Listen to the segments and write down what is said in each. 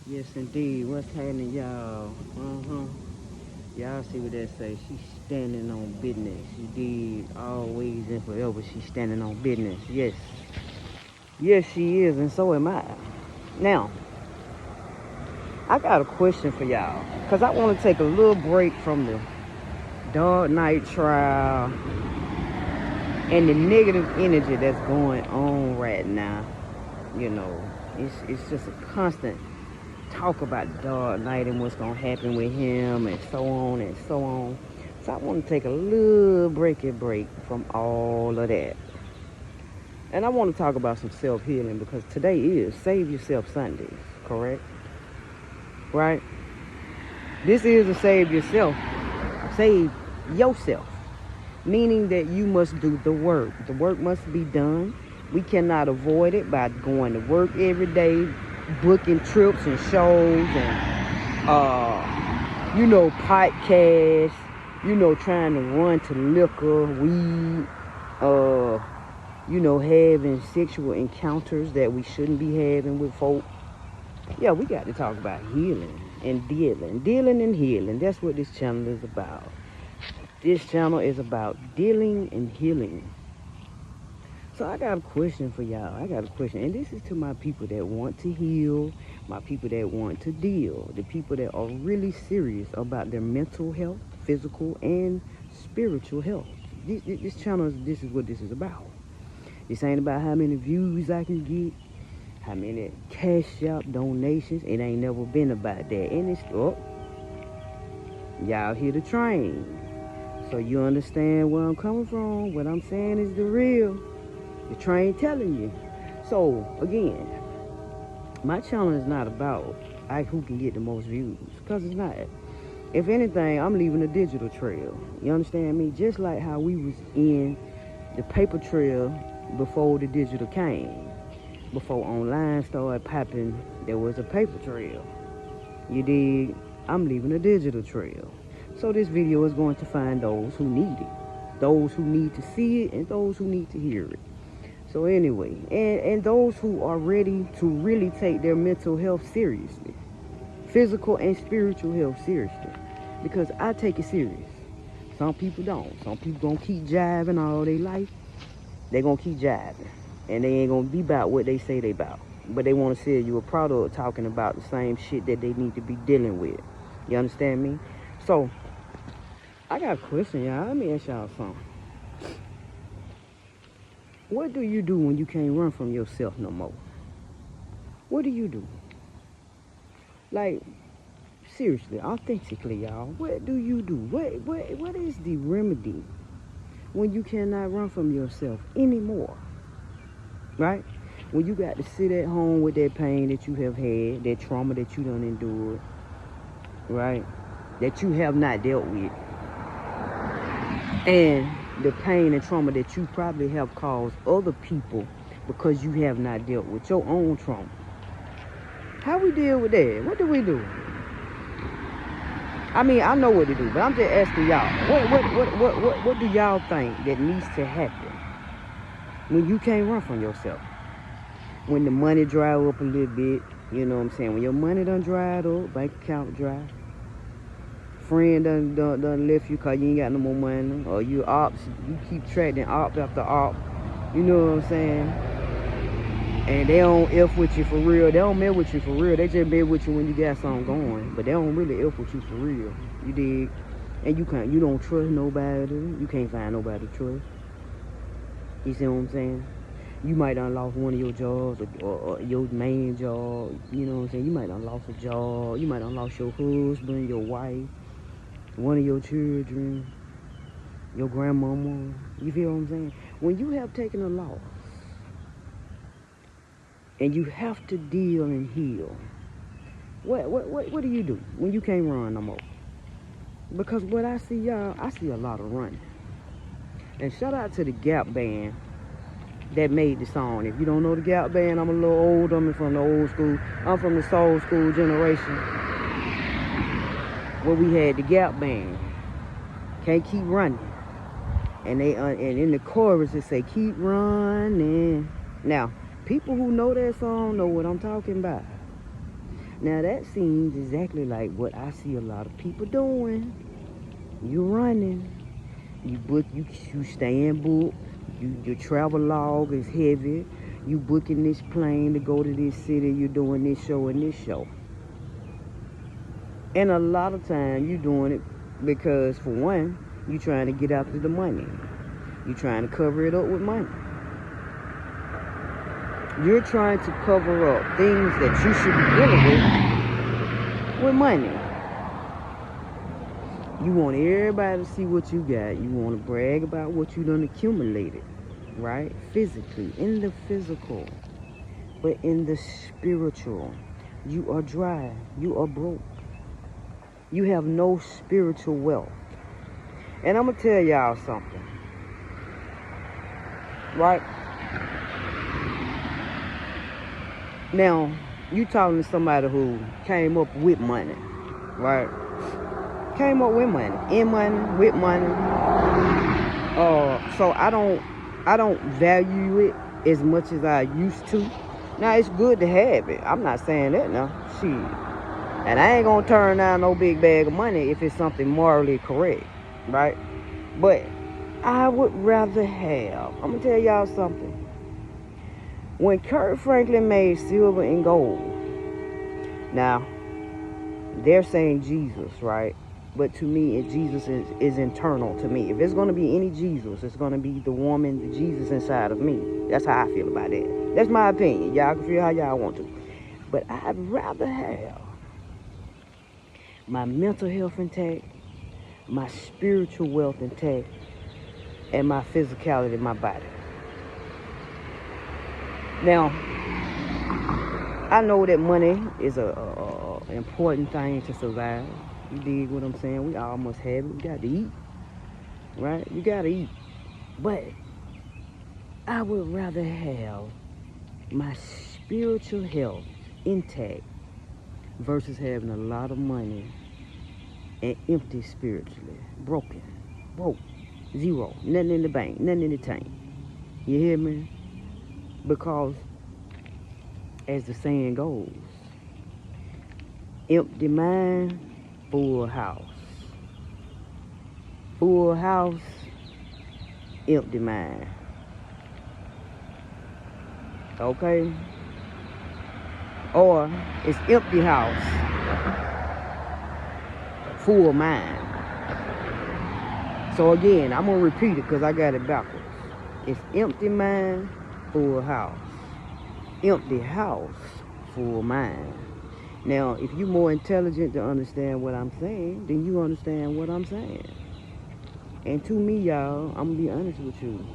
Yes, indeed. What's happening, y'all? Y'all see what that say? She's standing on business. You did always and forever. She's standing on business. Yes. Yes, she is, and so am I. Now, I got a question for y'all. Because I want to take a little break from the Dark Night trial and the negative energy that's going on right now. You know, it's just a constant talk about Dark Knight and what's gonna happen with him and so on and so on. So I want to take a little break from all of that. And I want to talk about some self-healing because today is Save Yourself Sunday, correct? Right? This is a save yourself, meaning that you must do the work. The work must be done. We cannot avoid it by going to work every day, booking trips and shows and podcasts, trying to run to liquor, weed, having sexual encounters that we shouldn't be having with folk. Yeah, we got to talk about healing and dealing and healing. That's what this channel is about. This channel is about dealing and healing. So I got a question for y'all. I got a question. And this is to my people that want to heal, my people that want to deal, the people that are really serious about their mental health, physical, and spiritual health. This channel, this is what this is about. This ain't about how many views I can get, how many cash out donations. It ain't never been about that. And it's, y'all hear the train. So you understand where I'm coming from. What I'm saying is the real. The train telling you. So, again, my channel is not about who can get the most views. Because it's not. If anything, I'm leaving a digital trail. You understand me? Just like how we was in the paper trail before the digital came. Before online started popping, there was a paper trail. You dig? I'm leaving a digital trail. So this video is going to find those who need it. Those who need to see it and those who need to hear it. So anyway, and those who are ready to really take their mental health seriously. Physical and spiritual health seriously. Because I take it serious. Some people don't. Some people gonna keep jiving all their life. They gonna keep jiving. And they ain't gonna be about what they say they about. But they wanna sell you a product talking about the same shit that they need to be dealing with. You understand me? So, I got a question, y'all. Let me ask y'all something. What do you do when you can't run from yourself no more? What do you do? Like, seriously, authentically, y'all, what do you do? What is the remedy when you cannot run from yourself anymore? Right? When you got to sit at home with that pain that you have had, that trauma that you done endured, right? That you have not dealt with. And the pain and trauma that you probably have caused other people because you have not dealt with your own trauma. How we deal with that? What do we do? I mean, I know what to do, but I'm just asking y'all. What do y'all think that needs to happen when you can't run from yourself? When the money dry up a little bit, you know what I'm saying? When your money done dried up, bank account dry, friend done left you because you ain't got no more money, or you keep tracking op after op, you know what I'm saying? And they don't F with you for real. They don't mess with you for real. They just mess with you when you got something going. But they don't really F with you for real. You dig? And you don't trust nobody. You can't find nobody to trust. You see what I'm saying? You might done lost one of your jobs or your main job. You know what I'm saying? You might done lost a job. You might done lost your husband, your wife, one of your children, your grandmama. You feel what I'm saying? When you have taken a loss, and you have to deal and heal, what do you do when you can't run no more? Because what I see, y'all, I see a lot of running. And shout out to the Gap Band that made the song. If you don't know the Gap Band, I'm a little old. I'm from the old school. I'm from the soul school generation where we had the Gap Band. Can't keep running. And and in the chorus it say, keep running. Now, people who know that song know what I'm talking about. Now that seems exactly like what I see a lot of people doing. You running, you staying booked, your travel log is heavy, you booking this plane to go to this city, you're doing this show and this show. And a lot of time you doing it because, for one, you trying to get after the money. You trying to cover it up with money. You're trying to cover up things that you should be dealing with money. You want everybody to see what you got. You want to brag about what you done accumulated, right? Physically, in the physical. But in the spiritual, you are dry. You are broke. You have no spiritual wealth. And I'm going to tell y'all something. Right? Now, you talking to somebody who came up with money. Right? Came up with money. In money, with money. So I don't value it as much as I used to. Now, it's good to have it. I'm not saying that now. Shit. And I ain't gonna turn down no big bag of money if it's something morally correct, right? But I would rather have, I'm gonna tell y'all something. When Kurt Franklin made silver and gold, now, they're saying Jesus, right? But to me, Jesus is internal to me. If there's gonna be any Jesus, it's gonna be the woman, the Jesus inside of me. That's how I feel about that. That's my opinion. Y'all can feel how y'all want to. But I'd rather have my mental health intact, my spiritual wealth intact, and my physicality in my body. Now, I know that money is a important thing to survive. You dig what I'm saying? We all must have it. We got to eat, right? You got to eat. But I would rather have my spiritual health intact versus having a lot of money and empty spiritually. Broke, zero, nothing in the bank, nothing in the tank. You hear me? Because, as the saying goes, empty mind, full house. Full house, empty mind. Okay? Or it's empty house, full mind. So again, I'm going to repeat it because I got it backwards. It's empty mind, full house. Empty house, full mind. Now, if you're more intelligent to understand what I'm saying, then you understand what I'm saying. And to me, y'all, I'm going to be honest with you.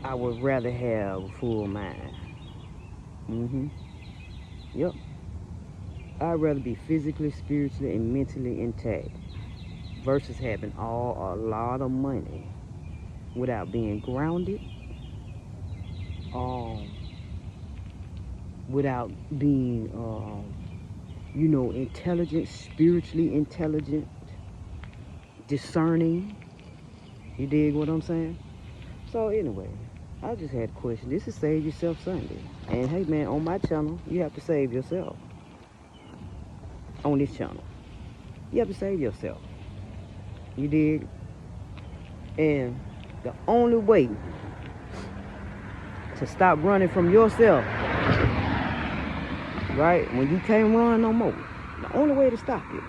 I would rather have a full mind. Yep. I'd rather be physically, spiritually, and mentally intact versus having a lot of money without being grounded, without being, intelligent, spiritually intelligent, discerning. You dig what I'm saying? So anyway, I just had a question. This is Save Yourself Sunday. And hey man, on my channel, you have to save yourself. On this channel. You have to save yourself. You dig? And the only way to stop running from yourself, right? When you can't run no more, the only way to stop it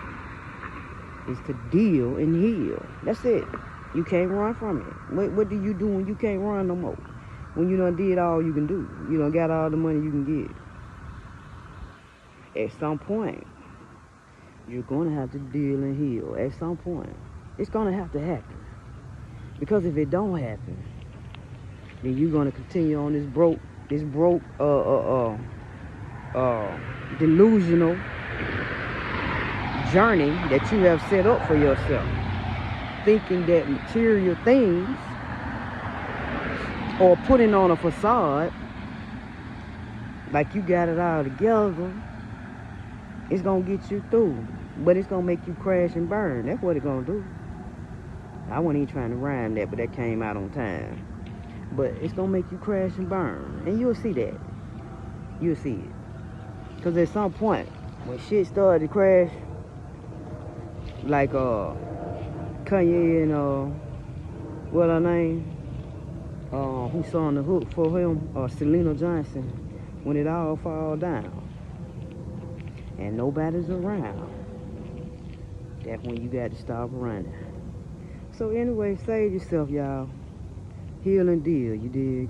is to deal and heal. That's it. You can't run from it. What do you do when you can't run no more? When you done did all you can do. You done got all the money you can get. At some point, you're going to have to deal and heal. At some point. It's going to have to happen. Because if it don't happen, then you're going to continue on this broke, delusional journey that you have set up for yourself. Thinking that material things or putting on a facade like you got it all together, it's going to get you through. But it's going to make you crash and burn. That's what it's going to do. I wasn't even trying to rhyme that, but that came out on time. But it's going to make you crash and burn. And you'll see that. You'll see it. Because at some point, when shit started to crash, like Kanye and what her name, who saw on the hook for him, Selena Johnson, when it all fall down and nobody's around, that's when you got to stop running. So anyway, save yourself, y'all. Heal and deal, you dig?